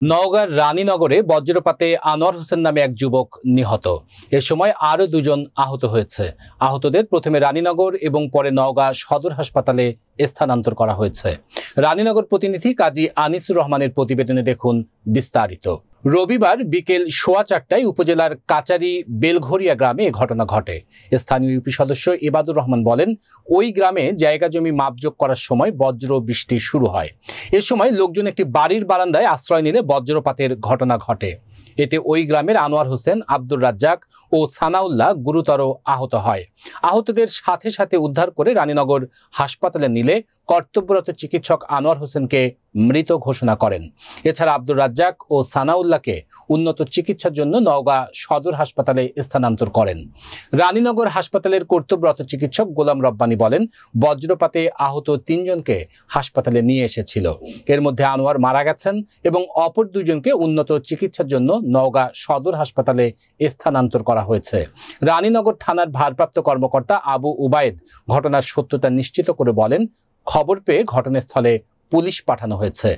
নওগাঁর রানীনগরে বজ্রপাতে আনোয়ার হোসেন নামে এক যুবক নিহত। এ সময় আরো দুজন আহত হয়েছে। আহতদের প্রথমে রানীনগর এবং পরে নওগাঁ সদর হাসপাতালে স্থানান্তর করা হয়েছে। রানীনগর প্রতিনিধি কাজী আনিসুর রহমানের প্রতিবেদনে দেখুন বিস্তারিত। রবিবার বিকেল 4:15টায় উপজেলার কাচারি বেলঘরিয়া গ্রামে এ ঘটনা ঘটে। স্থানীয় ইউপি সদস্য এবাদুর রহমান বলেন, ওই গ্রামে জায়গা জমি মাপজোক করার সময় বজ্র বৃষ্টি শুরু হয়। এ সময় লোকজন একটি বাড়ির বারান্দায় আশ্রয় নিলে বজ্রপাতের ঘটনা ঘটে। এতে ওই গ্রামের আনোয়ার হোসেন, আব্দুর রাজ্জাক ও সানাউল্লাহ গুরুতর আহত হয়। আহতদের সাথে সাথে উদ্ধার করে রানীনগর হাসপাতালে নিলে কর্তব্যরত চিকিৎসক আনোয়ার হোসেনকে মৃত ঘোষণা করেন। এছাড়া আব্দুর রাজ্জাক ও সানাউল্লাহকে উন্নত চিকিৎসার জন্য নওগাঁ সদর হাসপাতালে স্থানান্তর করেন। রানীনগর হাসপাতালের কর্তব্যরত চিকিৎসক গোলাম রব্বানী বলেন, বজ্রপাতে আহত 3 জনকে হাসপাতালে নিয়ে এসেছিল। এর মধ্যে আনোয়ার মারা গেছেন এবং অপর 2 জনকে উন্নত চিকিৎসার জন্য নওগাঁ সদর হাসপাতালে স্থানান্তর করা হয়েছে। রানীনগর থানার ভারপ্রাপ্ত কর্মকর্তা আবু উবায়েদ ঘটনার সত্যতা নিশ্চিত করে বলেন, খবর পেয়ে ঘটনাস্থলে পুলিশ পাঠানো হয়েছে।